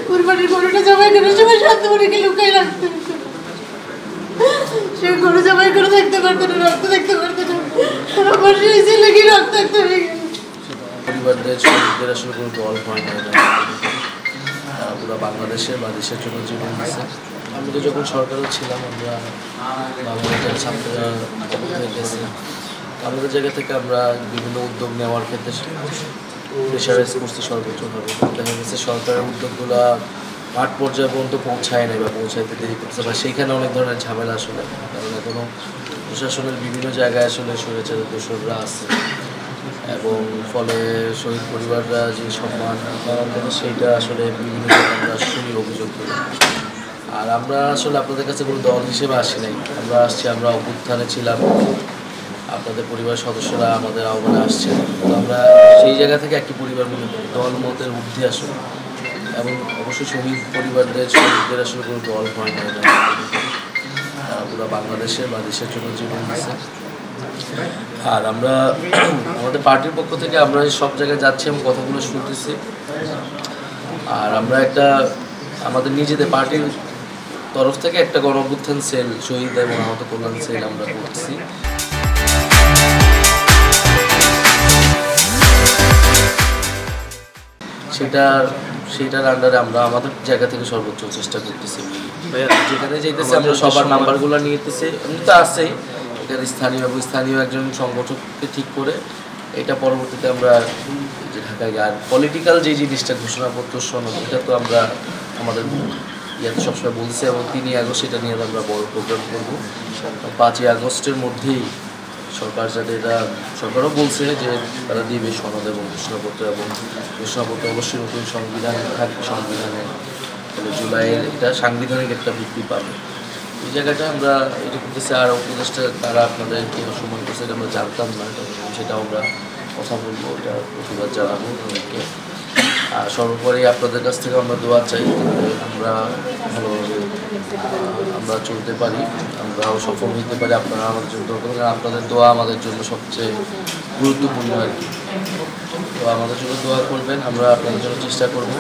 কুরবানির গরুটা জবাই করার সময় শান্তমণিকে লুকাই রাখতে হতো। সে গরু জবাই করে দেখতে পারতো না, রক্ত দেখতে পারতো না। আমার সেই ছেলেকে রক্তাক্ত হয়ে গেল। পরিবারদের শহীদদের আসলে কোনো দল হয় না, পুরো বাংলাদেশে বা দেশের জন্য জীবন দিচ্ছে। আমি তো যখন সরকারও ছিলাম, আমরা বাংলাদেশের ছাত্ররা হয়ে গেছি, আমাদের জায়গা থেকে আমরা বিভিন্ন উদ্যোগ নেওয়ার ক্ষেত্রে প্রেশারাইজ করছি সর্বোচ্চভাবে। দেখা গেছে সরকারের উদ্যোগগুলো মাঠ পর্যায়ে পর্যন্ত পৌঁছায় নাই বা পৌঁছাইতে দেরি করছে, বা সেইখানে অনেক ধরনের ঝামেলা আসলে, কারণ এখনও প্রশাসনের বিভিন্ন জায়গায় আসলে স্বৈরাচারের দোসররা আছে, এবং ফলে শহীদ পরিবাররা যে সম্মান পালন করে সেইটা আসলে বিভিন্ন জায়গায় আমরা শুনি, অভিযোগ করি। আর আমরা আসলে আপনাদের কাছে কোনো দল হিসেবে আসি নাই, আমরা আসছি, আমরা অভ্যুত্থানে ছিলাম, আপনাদের পরিবারের সদস্যরা আমাদের আহ্বানে আসছে, তো আমরা সেই জায়গা থেকে একটি পরিবার মনে করি, দল মতের ঊর্ধ্বে আসলে। এবং অবশ্যই শহীদ পরিবারদের শহীদদের আসলে কোনো দল হয় না, পুরো বাংলাদেশে বা দেশের জন্য জীবন দিচ্ছে। আর আমরা আমাদের পার্টির পক্ষ থেকে আমরা সব জায়গায় যাচ্ছি এবং কথাগুলো শুনতেছি। আর আমরা একটা আমাদের নিজেদের পার্টির তরফ থেকে একটা গণ-অভ্যুত্থান সেল, শহীদ এবং আহত কল্যাণ সেল আমরা করছি। সেইটার আন্ডারে আমরা আমাদের জায়গা থেকে সর্বোচ্চ চেষ্টা করতেছি। যেখানে যাইতেছি আমরা সবার নাম্বারগুলো নিতেছি, এমনি তো আছেই, এখানে স্থানীয় একজন সংগঠককে ঠিক করে এটা পরবর্তীতে আমরা যে ঢাকায় আর পলিটিক্যাল যে জিনিসটা ঘোষণাপত্র সনদ, এটা তো আমরা আমাদের ইয়াতে সবসময় বলছি, এবং 3 আগস্ট এটা নিয়ে আমরা বড় প্রোগ্রাম করব। 5 আগস্টের মধ্যেই সরকার যাতে এটা সরকারও বলছে যে তারা দিবে সনদ এবং ঘোষণাপত্র, এবং ঘোষণাপত্র অবশ্যই নতুন সংবিধান থাকবে, সংবিধানে জুলাইয়ের এটা সাংবিধানিক একটা ভিত্তি পাবে। এই জায়গাটা আমরা এটা করতেছি। আর উপদেশটা তারা আপনাদেরকে সম্মান করছে, এটা আমরা জানতাম না, সেটাও আমরা কথা বলবো, এটা প্রতিবাদ জানাবো অনেককে। আর সর্বোপরি আপনাদের কাছ থেকে আমরা দোয়া চাই, আমরা ভালোভাবে আমরা চলতে পারি, আমরাও সফল হতে পারি, আপনারা আমাদের জন্য দোয়া করবেন। আপনাদের দোয়া আমাদের জন্য সবচেয়ে গুরুত্বপূর্ণ আর কি, তো আমাদের জন্য দোয়া করবেন, আমরা আপনাদের জন্য চেষ্টা করব।